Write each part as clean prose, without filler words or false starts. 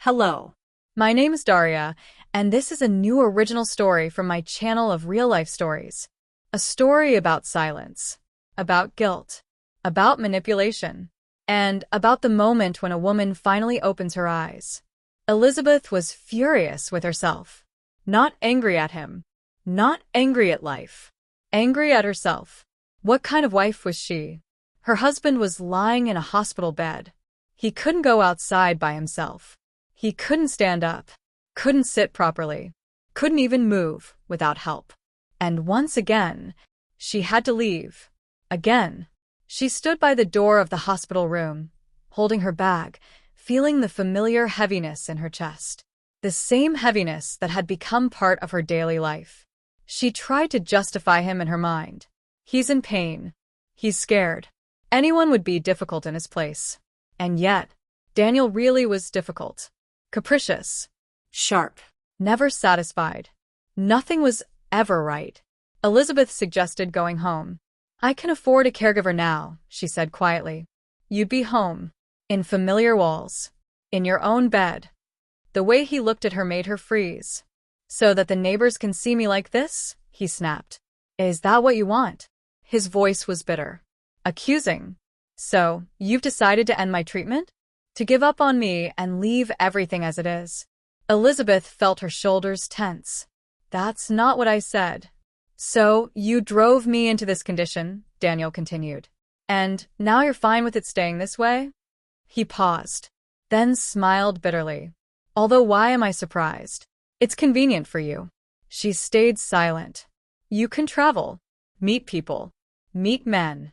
Hello. My name is Daria, and this is a new original story from my channel of real-life stories. A story about silence, about guilt, about manipulation, and about the moment when a woman finally opens her eyes. Elizabeth was furious with herself. Not angry at him. Not angry at life. Angry at herself. What kind of wife was she? Her husband was lying in a hospital bed. He couldn't go outside by himself. He couldn't stand up, couldn't sit properly, couldn't even move without help. And once again, she had to leave. Again. She stood by the door of the hospital room, holding her bag, feeling the familiar heaviness in her chest. The same heaviness that had become part of her daily life. She tried to justify him in her mind. He's in pain. He's scared. Anyone would be difficult in his place. And yet, Daniel really was difficult. Capricious. Sharp. Never satisfied. Nothing was ever right. Elizabeth suggested going home. I can afford a caregiver now, she said quietly. You'd be home. In familiar walls. In your own bed. The way he looked at her made her freeze. So that the neighbors can see me like this? He snapped. Is that what you want? His voice was bitter. Accusing. So, you've decided to end my treatment? To give up on me and leave everything as it is? Elizabeth felt her shoulders tense. That's not what I said. So, you drove me into this condition, Daniel continued. And now you're fine with it staying this way? He paused, then smiled bitterly. Although why am I surprised? It's convenient for you. She stayed silent. You can travel, meet people, meet men.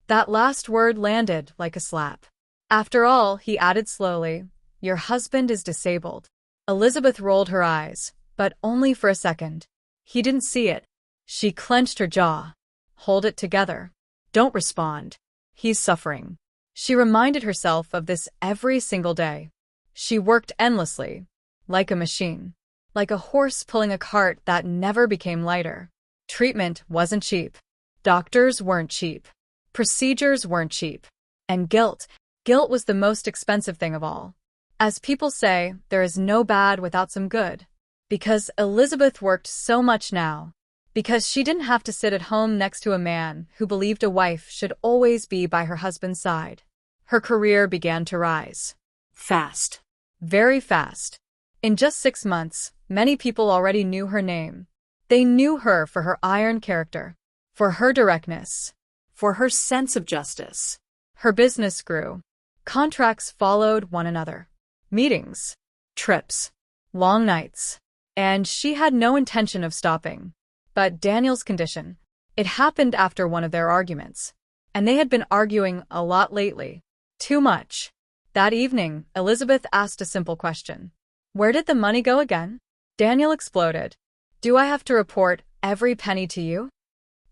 That last word landed like a slap. After all, he added slowly, your husband is disabled. Elizabeth rolled her eyes, but only for a second. He didn't see it. She clenched her jaw. Hold it together. Don't respond. He's suffering. She reminded herself of this every single day. She worked endlessly, like a machine, like a horse pulling a cart that never became lighter. Treatment wasn't cheap. Doctors weren't cheap. Procedures weren't cheap. And guilt was the most expensive thing of all. As people say, there is no bad without some good. Because Elizabeth worked so much now. Because she didn't have to sit at home next to a man who believed a wife should always be by her husband's side. Her career began to rise. Fast. Very fast. In just 6 months, many people already knew her name. They knew her for her iron character, for her directness, for her sense of justice. Her business grew. Contracts followed one another. Meetings, trips, long nights. And she had no intention of stopping. But Daniel's condition. It happened after one of their arguments. And they had been arguing a lot lately. Too much. That evening, Elizabeth asked a simple question. Where did the money go again? Daniel exploded. Do I have to report every penny to you?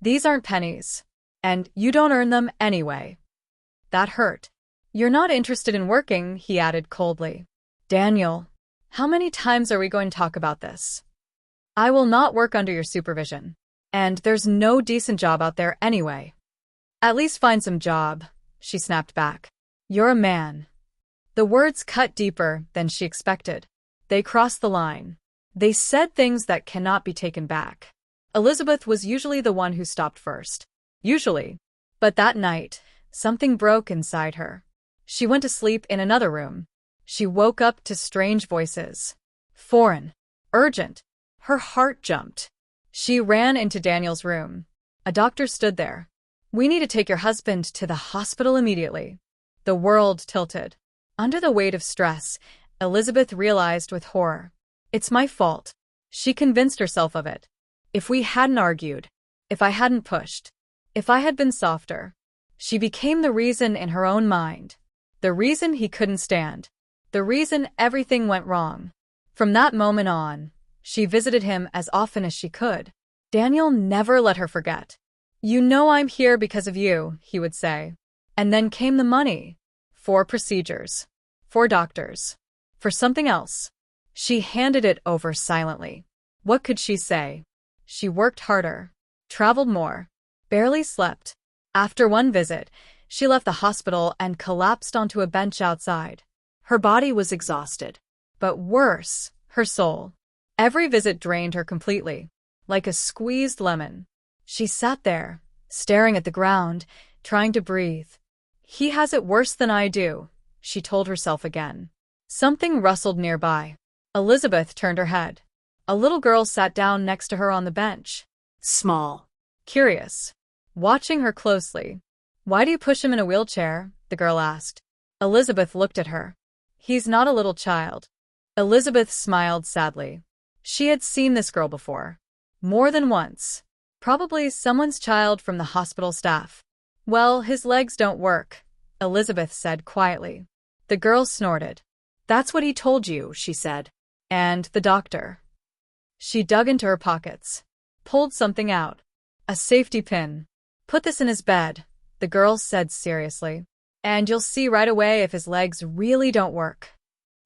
These aren't pennies. And you don't earn them anyway. That hurt. You're not interested in working, he added coldly. Daniel, how many times are we going to talk about this? I will not work under your supervision. And there's no decent job out there anyway. At least find some job, she snapped back. You're a man. The words cut deeper than she expected. They crossed the line. They said things that cannot be taken back. Elizabeth was usually the one who stopped first. Usually. But that night, something broke inside her. She went to sleep in another room. She woke up to strange voices. Foreign. Urgent. Her heart jumped. She ran into Daniel's room. A doctor stood there. We need to take your husband to the hospital immediately. The world tilted. Under the weight of stress, Elizabeth realized with horror. It's my fault. She convinced herself of it. If we hadn't argued, if I hadn't pushed, if I had been softer, she became the reason in her own mind. The reason he couldn't stand. The reason everything went wrong. From that moment on, she visited him as often as she could. Daniel never let her forget. You know I'm here because of you, he would say. And then came the money. For procedures. For doctors. For something else. She handed it over silently. What could she say? She worked harder. Traveled more. Barely slept. After one visit, she left the hospital and collapsed onto a bench outside. Her body was exhausted. but worse, her soul. Every visit drained her completely, like a squeezed lemon. She sat there, staring at the ground, trying to breathe. He has it worse than I do, she told herself again. Something rustled nearby. Elizabeth turned her head. A little girl sat down next to her on the bench. Small. Curious. Watching her closely. Why do you push him in a wheelchair? The girl asked. Elizabeth looked at her. He's not a little child. Elizabeth smiled sadly. She had seen this girl before. More than once. Probably someone's child from the hospital staff. Well, his legs don't work, Elizabeth said quietly. The girl snorted. That's what he told you, she said. And the doctor. She dug into her pockets. Pulled something out. A safety pin. Put this in his bed, the girl said seriously. And you'll see right away if his legs really don't work.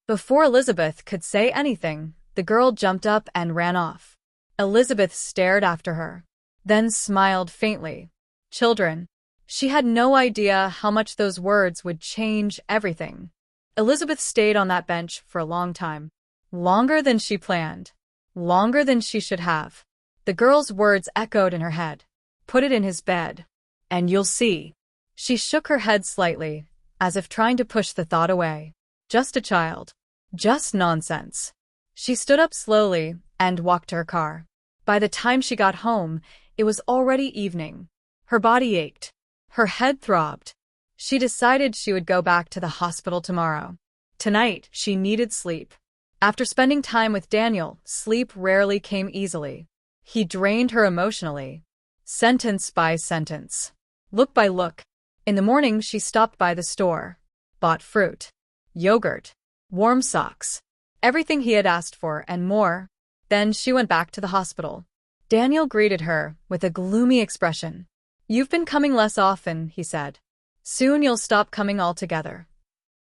Before Elizabeth could say anything, the girl jumped up and ran off. Elizabeth stared after her, then smiled faintly. Children. She had no idea how much those words would change everything. Elizabeth stayed on that bench for a long time. Longer than she planned. Longer than she should have. The girl's words echoed in her head. Put it in his bed. And you'll see. She shook her head slightly, as if trying to push the thought away. Just a child. Just nonsense. She stood up slowly and walked to her car. By the time she got home, it was already evening. Her body ached. Her head throbbed. She decided she would go back to the hospital tomorrow. Tonight, she needed sleep. After spending time with Daniel, sleep rarely came easily. He drained her emotionally. Sentence by sentence. Look by look. In the morning, she stopped by the store. Bought fruit. Yogurt. Warm socks. Everything he had asked for and more. Then she went back to the hospital. Daniel greeted her with a gloomy expression. You've been coming less often, he said. Soon you'll stop coming altogether.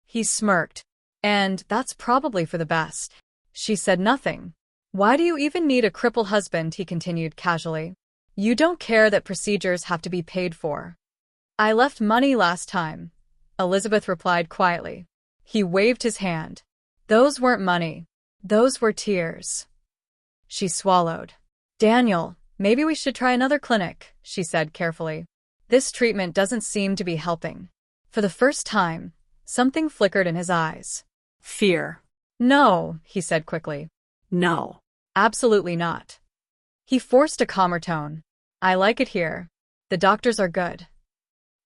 He smirked. And that's probably for the best. She said nothing. Why do you even need a crippled husband, he continued casually. You don't care that procedures have to be paid for. I left money last time, Elizabeth replied quietly. He waved his hand. Those weren't money. Those were tears. She swallowed. Daniel, maybe we should try another clinic, she said carefully. This treatment doesn't seem to be helping. For the first time, something flickered in his eyes. Fear. No, he said quickly. No. Absolutely not. He forced a calmer tone. I like it here. The doctors are good.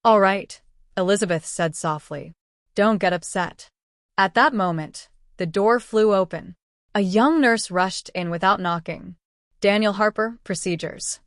All right, Elizabeth said softly. Don't get upset. At that moment, the door flew open. A young nurse rushed in without knocking. Daniel Harper, procedures.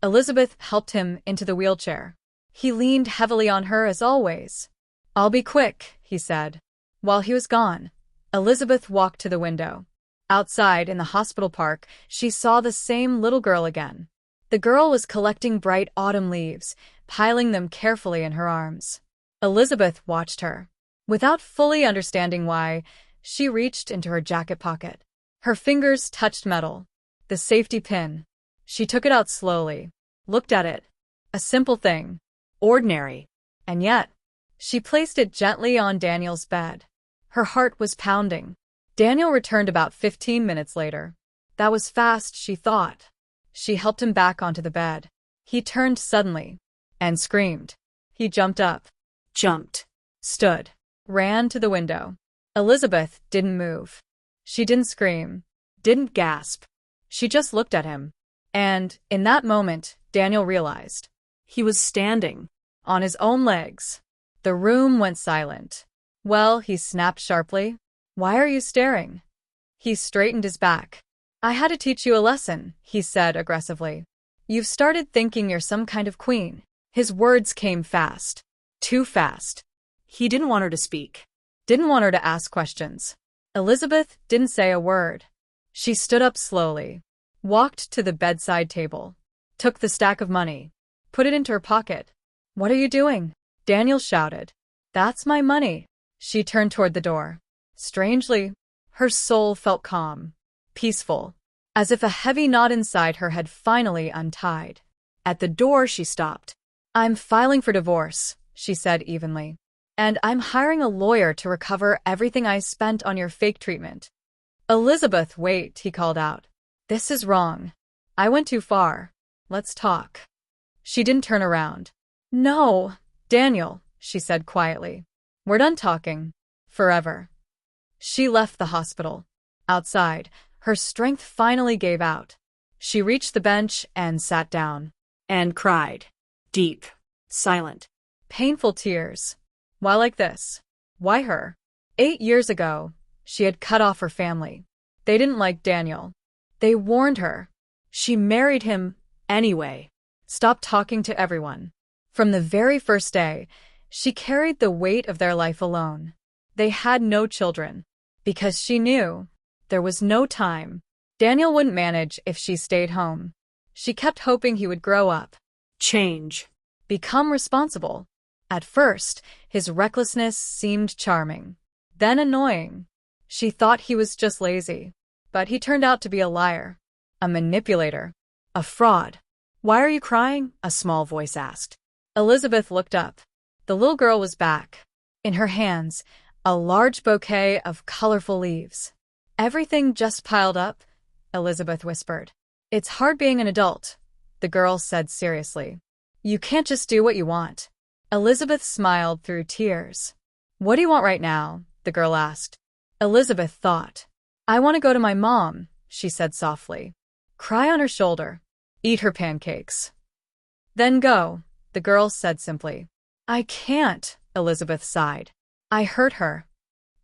Elizabeth helped him into the wheelchair. He leaned heavily on her as always. I'll be quick, he said. While he was gone, Elizabeth walked to the window. Outside in the hospital park, she saw the same little girl again. The girl was collecting bright autumn leaves, piling them carefully in her arms. Elizabeth watched her. Without fully understanding why, she reached into her jacket pocket. Her fingers touched metal. The safety pin. She took it out slowly, looked at it. A simple thing. Ordinary. And yet, she placed it gently on Daniel's bed. Her heart was pounding. Daniel returned about 15 minutes later. That was fast, she thought. She helped him back onto the bed. He turned suddenly and screamed. He jumped up. Jumped. Stood. Ran to the window. Elizabeth didn't move. She didn't scream. Didn't gasp. She just looked at him. And, in that moment, Daniel realized. He was standing. On his own legs. The room went silent. Well, he snapped sharply. Why are you staring? He straightened his back. I had to teach you a lesson, he said aggressively. You've started thinking you're some kind of queen. His words came fast. Too fast. He didn't want her to speak. Didn't want her to ask questions. Elizabeth didn't say a word. She stood up slowly. Walked to the bedside table. Took the stack of money. Put it into her pocket. What are you doing? Daniel shouted. That's my money. She turned toward the door. Strangely, her soul felt calm. Peaceful. As if a heavy knot inside her had finally untied. At the door she stopped. I'm filing for divorce, she said evenly. And I'm hiring a lawyer to recover everything I spent on your fake treatment. Elizabeth, wait, he called out. This is wrong. I went too far. Let's talk. She didn't turn around. No, Daniel, she said quietly. We're done talking. Forever. She left the hospital. Outside, her strength finally gave out. She reached the bench and sat down. And cried. Deep. Silent. Painful tears. Why like this? Why her? 8 years ago, she had cut off her family. They didn't like Daniel. They warned her. She married him anyway. Stopped talking to everyone. From the very first day, she carried the weight of their life alone. They had no children. Because she knew there was no time. Daniel wouldn't manage if she stayed home. She kept hoping he would grow up. Change. Become responsible. At first, his recklessness seemed charming. Then annoying. She thought he was just lazy. But he turned out to be a liar. A manipulator. A fraud. Why are you crying? A small voice asked. Elizabeth looked up. The little girl was back. In her hands, a large bouquet of colorful leaves. Everything just piled up, Elizabeth whispered. It's hard being an adult, the girl said seriously. You can't just do what you want. Elizabeth smiled through tears. What do you want right now? The girl asked. Elizabeth thought. I want to go to my mom, she said softly. Cry on her shoulder. Eat her pancakes. Then go, the girl said simply. I can't, Elizabeth sighed. I hurt her.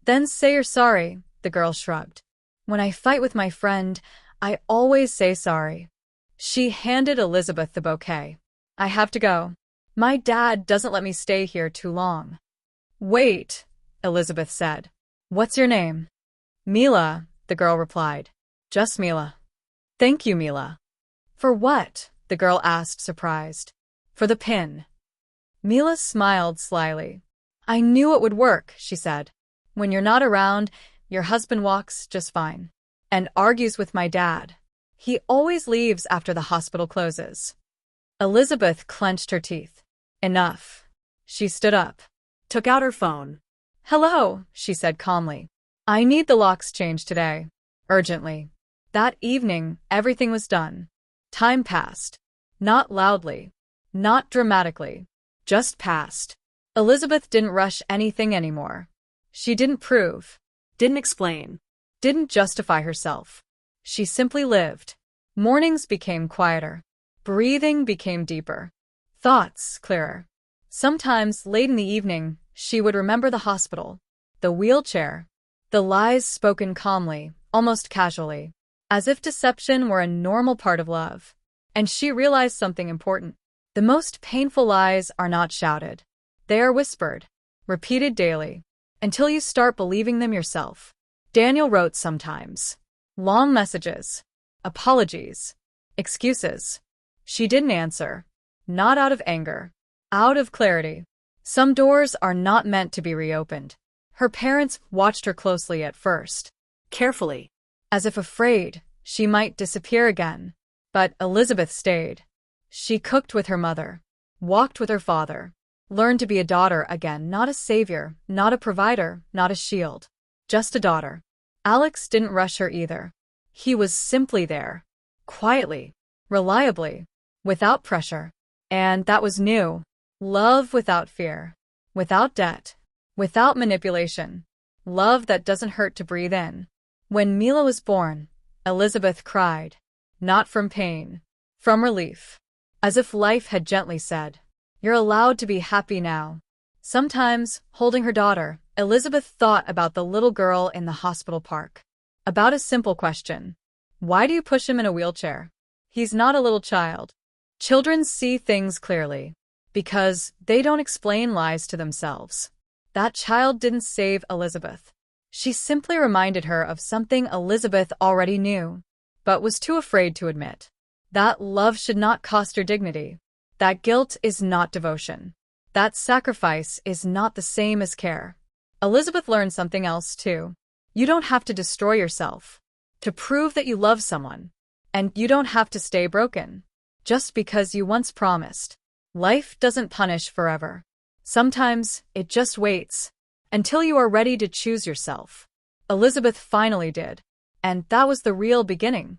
Then say you're sorry, the girl shrugged. When I fight with my friend, I always say sorry. She handed Elizabeth the bouquet. I have to go. My dad doesn't let me stay here too long. Wait, Elizabeth said. What's your name? Mila, the girl replied. Just Mila. Thank you, Mila. For what? The girl asked, surprised. For the pin. Mila smiled slyly. I knew it would work, she said. When you're not around, your husband walks just fine. And argues with my dad. He always leaves after the hospital closes. Elizabeth clenched her teeth. Enough. She stood up. Took out her phone. Hello, she said calmly. I need the locks changed today. Urgently. That evening, everything was done. Time passed. Not loudly. Not dramatically. Just passed. Elizabeth didn't rush anything anymore. She didn't prove. Didn't explain. Didn't justify herself. She simply lived. Mornings became quieter. Breathing became deeper. Thoughts clearer. Sometimes, late in the evening, she would remember the hospital, the wheelchair, the lies spoken calmly, almost casually, as if deception were a normal part of love. And she realized something important. The most painful lies are not shouted. They are whispered, repeated daily, until you start believing them yourself. Daniel wrote sometimes. Long messages. Apologies. Excuses. She didn't answer. Not out of anger. Out of clarity. Some doors are not meant to be reopened. Her parents watched her closely at first. Carefully. As if afraid she might disappear again. But Elizabeth stayed. She cooked with her mother. Walked with her father. Learned to be a daughter again, not a savior, not a provider, not a shield. Just a daughter. Alex didn't rush her either. He was simply there. Quietly. Reliably. Without pressure. And that was new. Love without fear. Without debt. Without manipulation. Love that doesn't hurt to breathe in. When Mila was born, Elizabeth cried. Not from pain. From relief. As if life had gently said, you're allowed to be happy now. Sometimes, holding her daughter, Elizabeth thought about the little girl in the hospital park. About a simple question. Why do you push him in a wheelchair? He's not a little child. Children see things clearly. Because they don't explain lies to themselves. That child didn't save Elizabeth. She simply reminded her of something Elizabeth already knew, but was too afraid to admit. That love should not cost her dignity. That guilt is not devotion. That sacrifice is not the same as care. Elizabeth learned something else too. You don't have to destroy yourself to prove that you love someone. And you don't have to stay broken just because you once promised. Life doesn't punish forever. Sometimes it just waits until you are ready to choose yourself. Elizabeth finally did, and that was the real beginning.